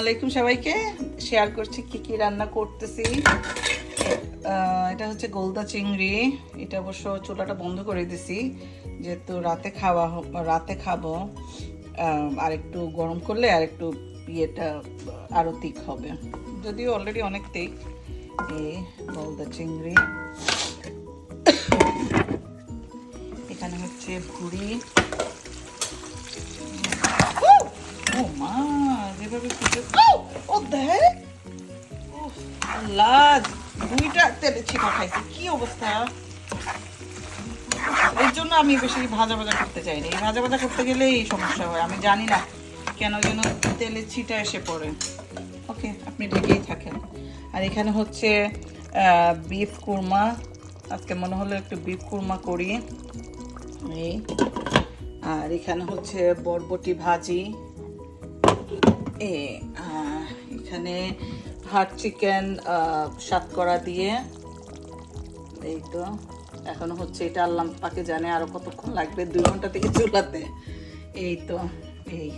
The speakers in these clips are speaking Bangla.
আলাইকুম সবাইকে। শেয়ার করছি কি কি রান্না করতেছি। এটা হচ্ছে গোলদা চিংড়ি। এটা অবশ্য চুলাটা বন্ধ করে দিছি, যেহেতু রাতে খাবো। আর একটু গরম করলে আর একটু ইয়েটা আরো তিক হবে, যদিও অলরেডি অনেক তিক। এই গোলদা চিংড়ি, এখানে হচ্ছে ভুড়ি। ও মা, যেভাবে ও দেখ, আল্লাহ, দুইটা তেলে ছিটা খাইছি, কি অবস্থা। এর জন্য আমি বেশি ভাজা ভাজা করতে চাই না। এই ভাজা ভাজা করতে গেলে এই সমস্যা হয়, আমি জানি না কেন যেন তেলে ছিটা এসে পড়ে। ওকে, আপনি ঢেকেই থাকেন। আর এখানে হচ্ছে বিফ কুরমা। আজকে মনে হলো একটু বিফ কুরমা করি। এই, আর এখানে হচ্ছে বরবটি ভাজি। এখানে হাট চিকেন সাতকরা দিয়ে। এই তো, এখনো হচ্ছে, এটা আল্লাহ পাকে জানে আরো কতক্ষণ লাগবে, 2 ঘন্টা থেকে চুলাতে। এই তো, এই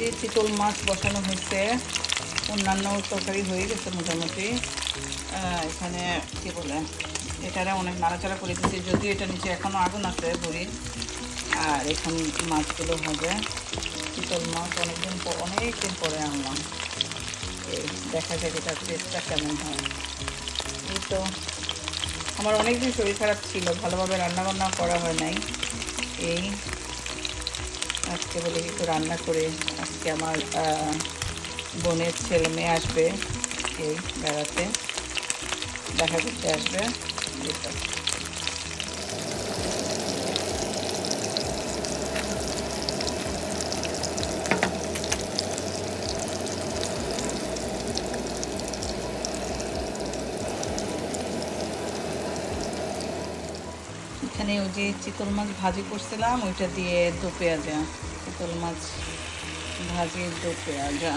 যে চিতল মাছ বসানো হয়েছে, অন্যান্য তরকারি হয়ে গেছে মোটামুটি। এখানে কি বলে, এটারে অনেক নাড়াচাড়া করে দিচ্ছি, যদিও এটা নিচে এখনো আগুন আছে ভরি। আর এখন মাছগুলো হবে, চিতল মাছ অনেকদিন পরে আনলাম। এই দেখা যাক এটার টেস্টটা কেমন হয়। এই তো, আমার অনেকদিন শরীর খারাপ ছিল, ভালোভাবে রান্নাবান্না করা হয় নাই। এই আজকে বলে একটু রান্না করে, আজকে আমার বোনের ছেলে মেয়ে আসবে এই বেড়াতে, দেখা করতে আসবে। এখানে ওই যে চিতল মাছ ভাজি করছিলাম, ওইটা দিয়ে দো পেঁয়াজা, চিতল মাছ ভাজি দো পেঁয়াজা।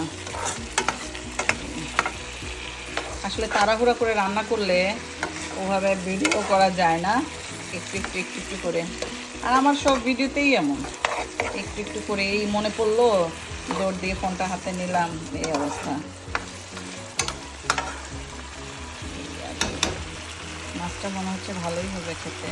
আসলে তাড়াহুড়া করে রান্না করলে ওভাবে ভিডিও করা যায় না, একটু একটু একটু একটু করে। আর আমার সব ভিডিওতেই এমন, একটু একটু করে, এই মনে পড়লো দৌড় দিয়ে ফোনটা হাতে নিলাম, এই অবস্থা। মাছটা মনে হচ্ছে ভালোই হবে খেতে।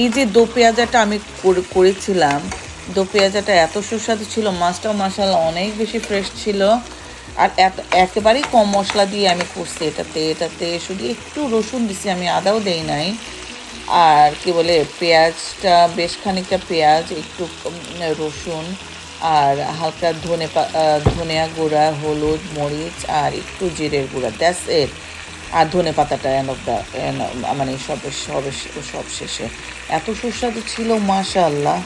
এই যে দো পেঁয়াজাটা আমি করেছিলাম, দো পেঁয়াজাটা এত সুস্বাদু ছিল, মাছটাও মাশাআল্লাহ অনেক বেশি ফ্রেশ ছিল। আর একেবারেই কম মশলা দিয়ে আমি করছি। এটাতে শুধু একটু রসুন দিছি, আমি আদাও দেই নাই। আর কি বলে, পেঁয়াজটা বেশ খানিকটা পেঁয়াজ, একটু রসুন, আর হালকা ধনিয়া গুঁড়া, হলুদ, মরিচ, আর একটু জিরের গুঁড়া, দ্যাটস ইট। আর ধনে পাতাটা মানে সব শেষে। এত সুস্বাদু ছিল, মাশাআল্লাহ।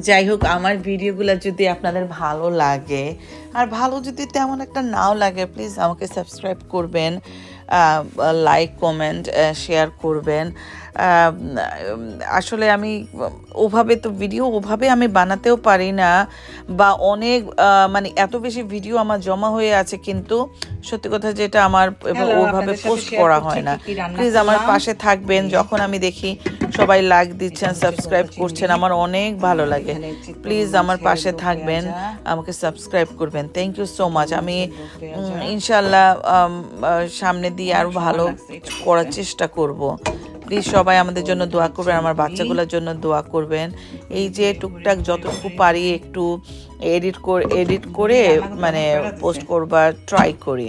যাই হোক, আমার ভিডিওগুলো যদি আপনাদের ভালো লাগে, আর ভালো যদি তেমন একটা নাও লাগে, প্লিজ আমাকে সাবস্ক্রাইব করবেন, লাইক কমেন্ট শেয়ার করবেন। আসলে আমি ওভাবে তো ভিডিও ওভাবে আমি বানাতেও পারি না, বা অনেক মানে এত বেশি ভিডিও আমার জমা হয়ে আছে, কিন্তু সত্যি কথা যেটা আমার ওভাবে পোস্ট করা হয় না। প্লিজ আমার পাশে থাকবেন, যখন আমি দেখি সবাই লাইক দিচ্ছেন, সাবস্ক্রাইব করছেন, আমার অনেক ভালো লাগে। প্লিজ আমার পাশে থাকবেন, আমাকে সাবস্ক্রাইব করবেন। Thank you so much. আমি ইনশাল্লাহ সামনে দিয়ে আরও ভালো করার চেষ্টা করব। প্লিজ সবাই আমাদের জন্য দোয়া করবেন, আমার বাচ্চাগুলোর জন্য দোয়া করবেন। এই যে টুকটাক যতটুকু পারি একটু এডিট করে মানে পোস্ট করবার ট্রাই করি।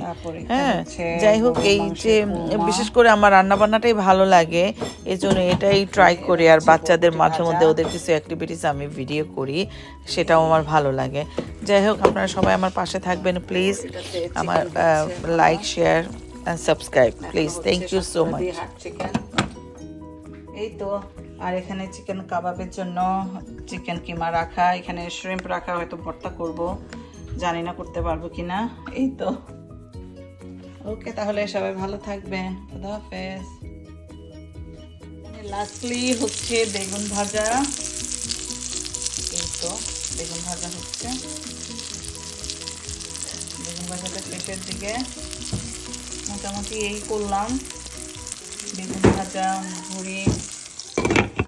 হ্যাঁ, যাই হোক, এই যে বিশেষ করে আমার রান্নাবান্নাটাই ভালো লাগে, এই জন্য এটাই ট্রাই করি। আর বাচ্চাদের মাঝে মধ্যে ওদের কিছু অ্যাক্টিভিটিস আমি ভিডিও করি, সেটাও আমার ভালো লাগে। যাই হোক, আপনারা সবাই আমার পাশে থাকবেন প্লিজ। আমার like share and subscribe please. Thank you so much. এই তো, আর এখানে চিকেন কাবাবের জন্য চিকেন কিমা রাখা, এখানে শ্রিম্প রাখা, হয়তো ভর্তা করব, জানি না করতে পারবো কিনা। এই তো, ওকে, তাহলে সবাই ভালো থাকবেন, খুদা হাফেজ। লাস্টলি হচ্ছে বেগুন ভাজা। এই তো বেগুন ভাজা হচ্ছে, বেগুন ভাজাটা শেষের দিকে। মোটামুটি এই করলাম, বেগুন ভাজা, ভুড়ি,